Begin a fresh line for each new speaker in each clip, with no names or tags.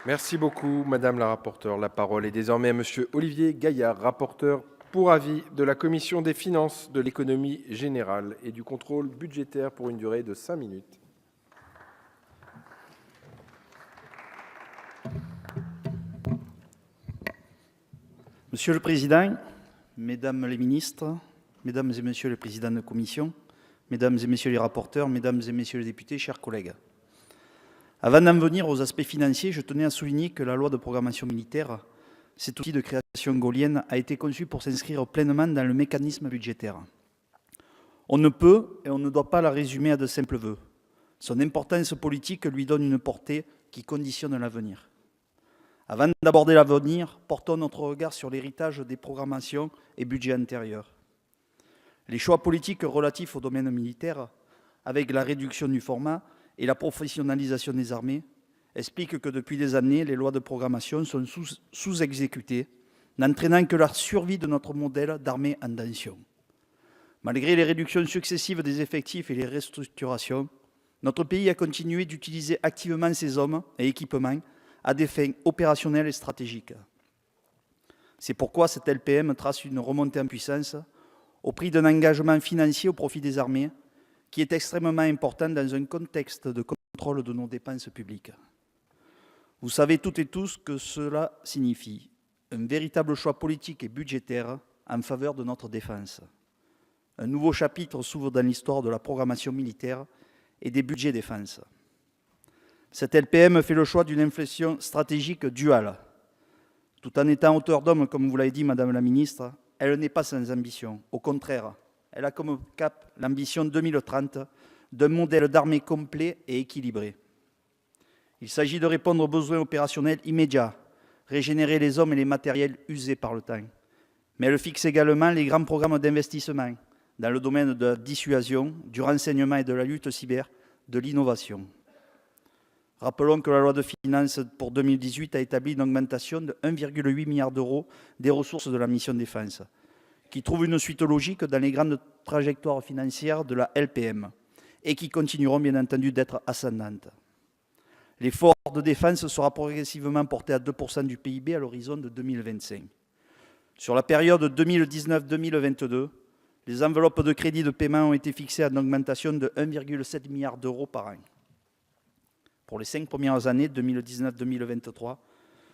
Merci beaucoup, Madame la rapporteure. La parole est désormais à Monsieur Olivier Gaillard, rapporteur pour avis de la Commission des finances, de l'économie générale et du contrôle budgétaire pour une durée de 5 minutes.
Monsieur le Président, Mesdames les ministres, Mesdames et Messieurs les présidents de commission, Mesdames et Messieurs les rapporteurs, Mesdames et Messieurs les députés, chers collègues. Avant d'en venir aux aspects financiers, je tenais à souligner que la loi de programmation militaire, cet outil de création gaullienne, a été conçu pour s'inscrire pleinement dans le mécanisme budgétaire. On ne peut et on ne doit pas la résumer à de simples vœux. Son importance politique lui donne une portée qui conditionne l'avenir. Avant d'aborder l'avenir, portons notre regard sur l'héritage des programmations et budgets antérieurs. Les choix politiques relatifs au domaine militaire, avec la réduction du format et la professionnalisation des armées, expliquent que depuis des années, les lois de programmation sont sous-exécutées, n'entraînant que la survie de notre modèle d'armée en tension. Malgré les réductions successives des effectifs et les restructurations, notre pays a continué d'utiliser activement ses hommes et équipements à des fins opérationnelles et stratégiques. C'est pourquoi cette LPM trace une remontée en puissance au prix d'un engagement financier au profit des armées qui est extrêmement important dans un contexte de contrôle de nos dépenses publiques. Vous savez toutes et tous que cela signifie un véritable choix politique et budgétaire en faveur de notre défense. Un nouveau chapitre s'ouvre dans l'histoire de la programmation militaire et des budgets défense. Cette LPM fait le choix d'une inflexion stratégique duale. Tout en étant hauteur d'homme, comme vous l'avez dit, Madame la Ministre, elle n'est pas sans ambition. Au contraire, elle a comme cap l'ambition 2030 d'un modèle d'armée complet et équilibré. Il s'agit de répondre aux besoins opérationnels immédiats, régénérer les hommes et les matériels usés par le temps. Mais elle fixe également les grands programmes d'investissement dans le domaine de la dissuasion, du renseignement et de la lutte cyber, de l'innovation. Rappelons que la loi de finances pour 2018 a établi une augmentation de 1,8 milliard d'euros des ressources de la mission défense, qui trouve une suite logique dans les grandes trajectoires financières de la LPM et qui continueront bien entendu d'être ascendantes. L'effort de défense sera progressivement porté à 2% du PIB à l'horizon de 2025. Sur la période 2019-2022, les enveloppes de crédit de paiement ont été fixées à une augmentation de 1,7 milliard d'euros par an. Pour les 5 premières années, 2019-2023,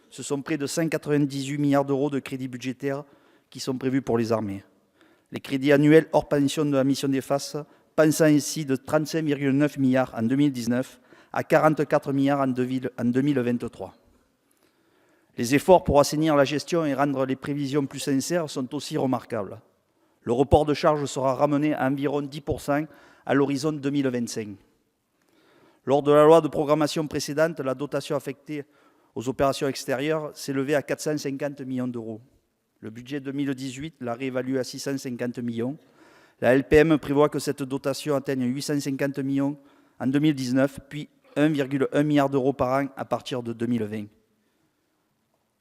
ce sont près de 198 milliards d'euros de crédits budgétaires qui sont prévus pour les armées. Les crédits annuels hors pension de la mission défense passant ainsi de 35,9 milliards en 2019 à 44 milliards en 2023. Les efforts pour assainir la gestion et rendre les prévisions plus sincères sont aussi remarquables. Le report de charges sera ramené à environ 10% à l'horizon 2025. Lors de la loi de programmation précédente, la dotation affectée aux opérations extérieures s'élevait à 450 millions d'euros. Le budget 2018 l'a réévalué à 650 millions. La LPM prévoit que cette dotation atteigne 850 millions en 2019, puis 1,1 milliard d'euros par an à partir de 2020.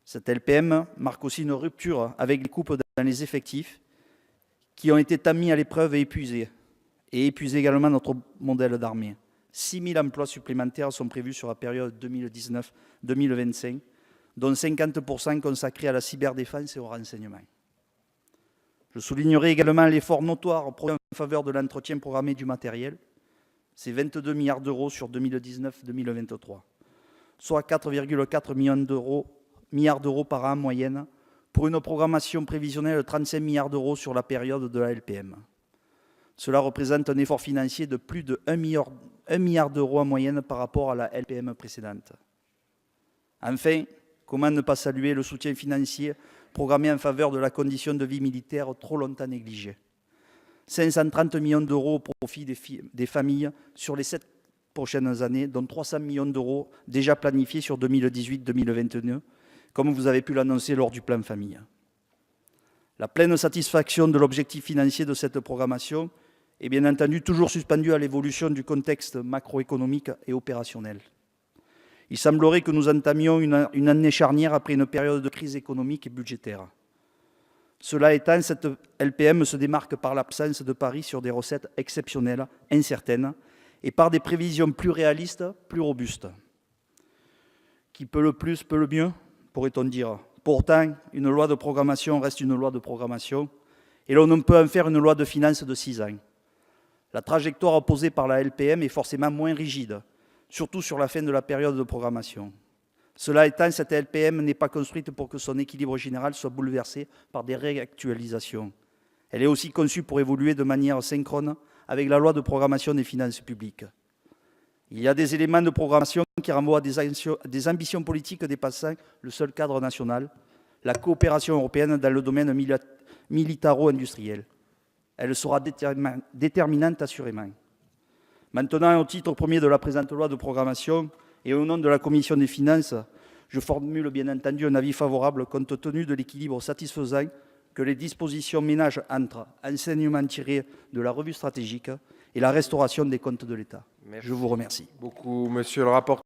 Cette LPM marque aussi une rupture avec les coupes dans les effectifs qui ont été tant mis à l'épreuve et épuisent également notre modèle d'armée. 6 000 emplois supplémentaires sont prévus sur la période 2019-2025, dont 50% consacrés à la cyberdéfense et au renseignement. Je soulignerai également l'effort notoire en faveur de l'entretien programmé du matériel. C'est 22 milliards d'euros sur 2019-2023, soit 4,4 milliards d'euros par an en moyenne, pour une programmation prévisionnelle de 35 milliards d'euros sur la période de la LPM. Cela représente un effort financier de plus de 1 milliard d'euros en moyenne par rapport à la LPM précédente. Enfin, comment ne pas saluer le soutien financier programmé en faveur de la condition de vie militaire trop longtemps négligée. 530 millions d'euros au profit des familles sur les 7 prochaines années, dont 300 millions d'euros déjà planifiés sur 2018-2022, comme vous avez pu l'annoncer lors du plan famille. La pleine satisfaction de l'objectif financier de cette programmation est bien entendu toujours suspendue à l'évolution du contexte macroéconomique et opérationnel. Il semblerait que nous entamions une année charnière après une période de crise économique et budgétaire. Cela étant, cette LPM se démarque par l'absence de paris sur des recettes exceptionnelles, incertaines, et par des prévisions plus réalistes, plus robustes, Qui peut le plus, peut le mieux, pourrait-on dire. Pourtant, une loi de programmation reste une loi de programmation, et l'on ne peut en faire une loi de finances de 6 ans. La trajectoire opposée par la LPM est forcément moins rigide, surtout sur la fin de la période de programmation. Cela étant, cette LPM n'est pas construite pour que son équilibre général soit bouleversé par des réactualisations. Elle est aussi conçue pour évoluer de manière synchrone avec la loi de programmation des finances publiques. Il y a des éléments de programmation qui renvoient à des ambitions politiques dépassant le seul cadre national, la coopération européenne dans le domaine militaro-industriel. Elle sera déterminante assurément. Maintenant, au titre premier de la présente loi de programmation et au nom de la Commission des finances, je formule bien entendu un avis favorable compte tenu de l'équilibre satisfaisant que les dispositions ménagent entre enseignements tirés de la revue stratégique et la restauration des comptes de l'État. Je vous remercie.
Beaucoup, monsieur le rapporteur.